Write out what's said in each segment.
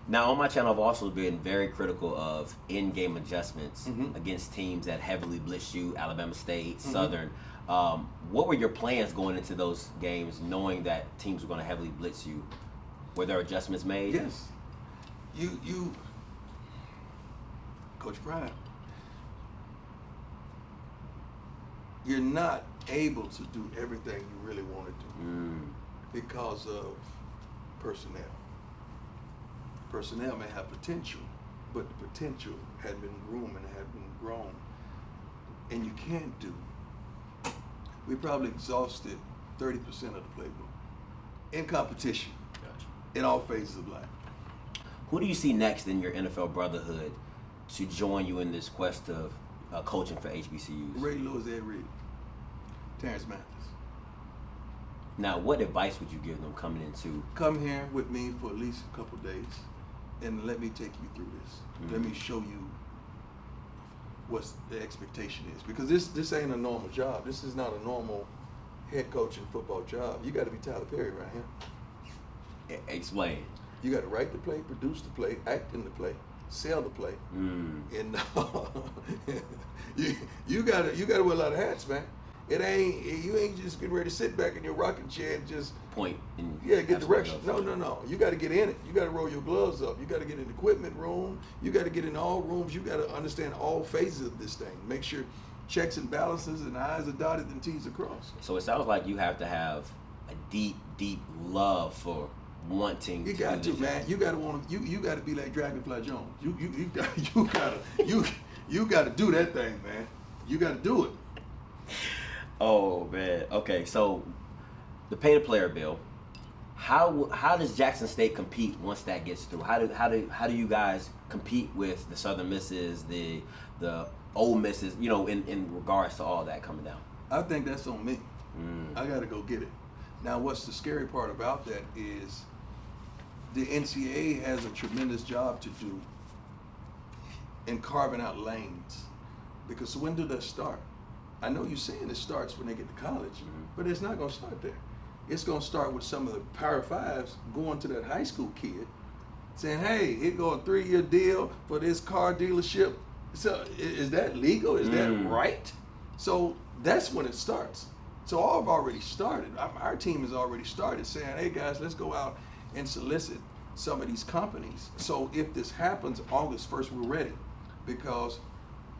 Now, on my channel, I've also been very critical of in-game adjustments against teams that heavily blitz you, Alabama State, Southern. What were your plans going into those games, knowing that teams were going to heavily blitz you? Were there adjustments made? Yes. You, Coach Bryant, you're not able to do everything you really want to do because of personnel. Personnel may have potential, but the potential had been groomed and had been grown. And you can't do. We probably exhausted 30% of the playbook in competition, in all phases of life. Who do you see next in your NFL brotherhood to join you in this quest of coaching for HBCUs? Ray Lewis, Ed Reed, Terrence Mathis. Now, what advice would you give them coming into? Come here with me for at least a couple days and let me take you through this. Let me show you what the expectation is. Because this ain't a normal job. This is not a normal head coaching football job. You got to be Tyler Perry right here. Explain. You got to write the play, produce the play, act in the play, sell the play. And you got to wear a lot of hats, man. You ain't just getting ready to sit back in your rocking chair and just point. And get direction. No. You got to get in it. You got to roll your gloves up. You got to get in the equipment room. You got to get in all rooms. You got to understand all phases of this thing. Make sure checks and balances and I's are dotted and T's are crossed. So it sounds like you have to have a deep, deep love for wanting. You got to, man. You got to want to. You got to be like Dragonfly Jones. You got to do that thing, man. You got to do it. Oh man. Okay, so the pay-to-player bill. How does Jackson State compete once that gets through? How do you guys compete with the Southern Misses, the Ole Misses? You know, in regards to all that coming down. I think that's on me. I got to go get it. Now, what's the scary part about that is the NCAA has a tremendous job to do in carving out lanes. Because when do they start? I know you're saying it starts when they get to college, but it's not going to start there. It's going to start with some of the Power Fives going to that high school kid saying, hey, here go a 3-year deal for this car dealership. So is that legal? Is that right? So that's when it starts. So I've already started. Our team has already started saying, hey guys, let's go out and solicit some of these companies. So if this happens August 1st, we're ready. Because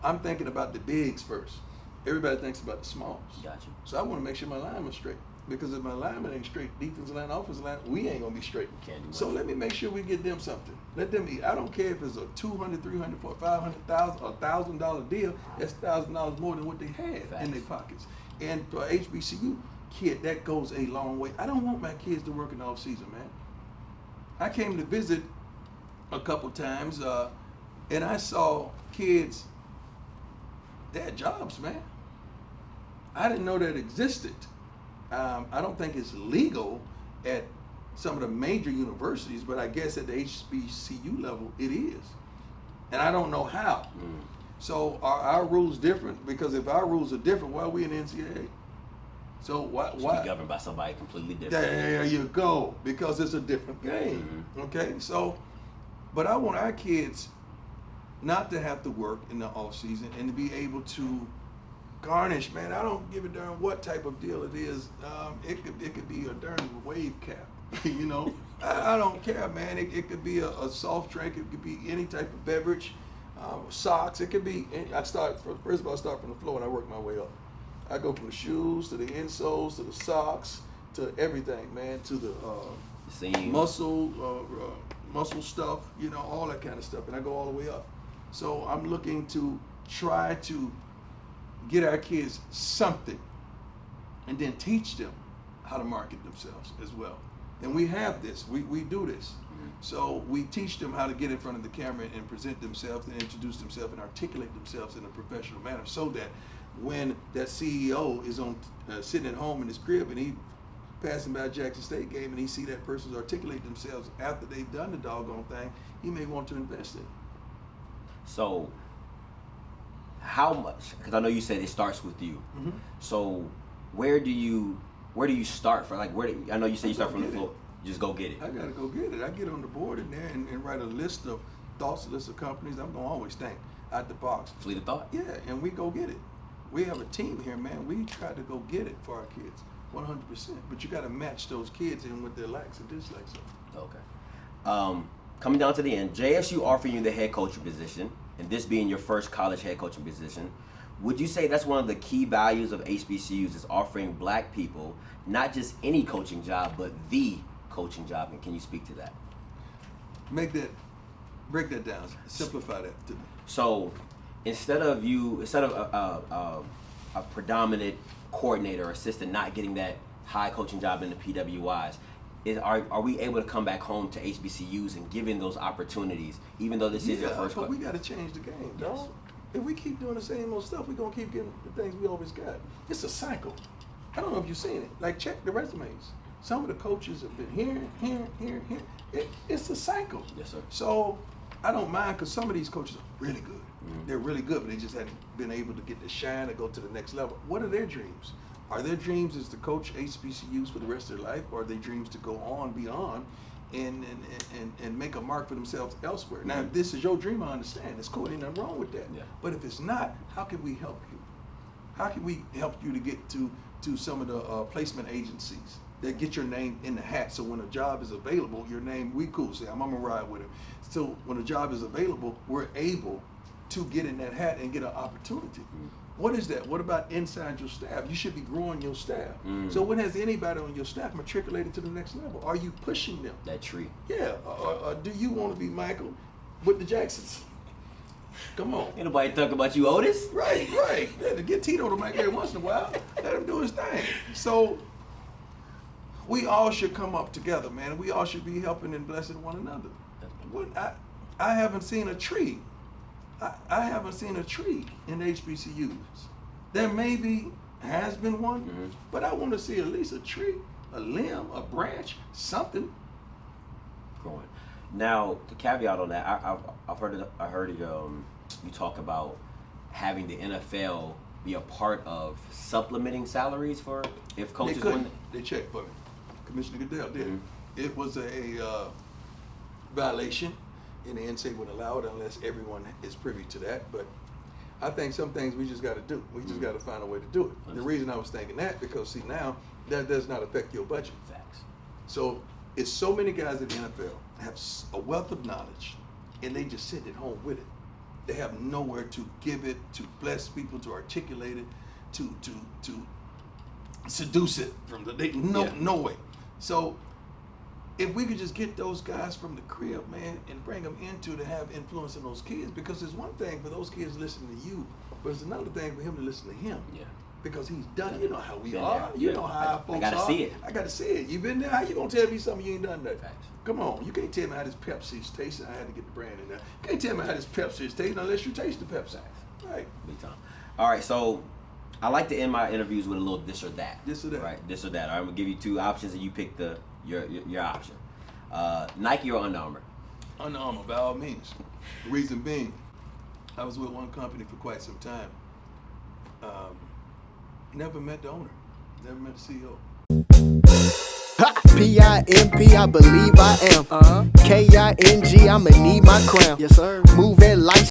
I'm thinking about the bigs first. Everybody thinks about the smalls. Gotcha. So I want to make sure my lineman's straight. Because if my lineman ain't straight, defensive line, offensive line, we ain't going to be straight. Can't do so let me make sure we get them something. Let them eat. I don't care if it's a $200, $300, $400, $500,000, or $1,000 deal. That's $1,000 more than what they had in their pockets. And for HBCU kid, that goes a long way. I don't want my kids to work in the off season, man. I came to visit a couple times, and I saw kids, they had jobs, man. I didn't know that existed. I don't think it's legal at some of the major universities, but I guess at the HBCU level, it is. And I don't know how. So are our rules different? Because if our rules are different, why are we in the NCAA? So why be governed by somebody completely different? There you go. Because it's a different game. Okay. So, but I want our kids not to have to work in the off season and to be able to garnish, man. I don't give a darn what type of deal it is. It could be a darn wave cap. You know, I don't care, man. It could be a soft drink. It could be any type of beverage, socks. It could be. I start first of all. I start from the floor and I work my way up. I go from the shoes to the insoles to the socks to everything, man. To the muscle stuff. You know, all that kind of stuff, and I go all the way up. So I'm looking to try to get our kids something and then teach them how to market themselves as well. And we have this, we do this. So we teach them how to get in front of the camera and present themselves and introduce themselves and articulate themselves in a professional manner so that when that CEO is on sitting at home in his crib and he passing by a Jackson State game and he see that person's articulate themselves after they've done the doggone thing, he may want to invest in it. So how much, because I know you said it starts with you. So where do you start from? Like I know you said you start from the floor. Just go get it. I gotta go get it. I get on the board in there and write a list of thoughts, a list of companies. I'm gonna always think out the box. Fleet of thought. Yeah, and we go get it. We have a team here, man. We try to go get it for our kids, 100%. But you gotta match those kids in with their likes and dislikes. Okay. Coming down to the end, JSU offering you the head coaching position, and this being your first college head coaching position, would you say that's one of the key values of HBCUs is offering black people not just any coaching job, but the coaching job? And can you speak to that? Break that down, simplify that to me. So instead of a predominant coordinator or assistant not getting that high coaching job in the PWIs, are we able to come back home to HBCUs and giving those opportunities, even though this is your first? But we got to change the game, dog. Yes. If we keep doing the same old stuff, we're gonna keep getting the things we always got. It's a cycle. I don't know if you've seen it. Like, check the resumes. Some of the coaches have been here. It's a cycle. Yes, sir. So I don't mind, because some of these coaches are really good. Mm-hmm. They're really good, but they just haven't been able to get the shine to go to the next level. What are their dreams? Are their dreams is to coach HBCUs for the rest of their life, or are their dreams to go on beyond and make a mark for themselves elsewhere? Mm-hmm. Now, if this is your dream, I understand. It's cool. Ain't nothing wrong with that. Yeah. But if it's not, how can we help you? How can we help you to get to some of the placement agencies that get your name in the hat? So when a job is available, your name, we cool. Say, I'm gonna ride with him. So when a job is available, we're able to get in that hat and get an opportunity. Mm-hmm. What is that? What about inside your staff? You should be growing your staff. Mm. So when has anybody on your staff matriculated to the next level? Are you pushing them? That tree. Yeah. Do you want to be Michael with the Jacksons? Come on. Ain't nobody talking about you, Otis. Right. Yeah, to get Tito to make every once in a while. Let him do his thing. So we all should come up together, man. We all should be helping and blessing one another. I haven't seen a tree. I haven't seen a tree in HBCUs. There maybe has been one, mm-hmm. but I want to see at least a tree, a limb, a branch, something growing. Now, the caveat on that, I heard you talk about having the NFL be a part of supplementing salaries for if coaches win. They checked for me. Commissioner Goodell did. Mm-hmm. It was a violation. And the NCAA would allow it unless everyone is privy to that. But I think some things we just got to do. We just got to find a way to do it. The reason I was thinking that, because see, now that does not affect your budget. Facts. So it's so many guys in the NFL have a wealth of knowledge, and they just sit at home with it. They have nowhere to give it, to bless people, to articulate it, to seduce it from no way. So if we could just get those guys from the crib, man, and bring them into to have influence on those kids, because it's one thing for those kids listening to you, but it's another thing for him to listen to him. Yeah. Because he's done. You know how we are. You know how our folks are. I gotta see it. I gotta see it. You been there? How you gonna tell me something you ain't done that? Facts. Come on. You can't tell me how this Pepsi's tasting. I had to get the brand in there. You can't tell me how this Pepsi is tasting unless you taste the Pepsi. Right. Big time. All right, so I like to end my interviews with a little this or that. This or that. Right, this or that. All right, I'm gonna give you two options and you pick your option. Nike or Under Armour? Under Armour, by all means. The reason being, I was with one company for quite some time. Never met the owner. Never met the CEO. P-I-M-P, I believe I am. K-I-N-G, I'ma need my crown. Yes, sir. Moving lights.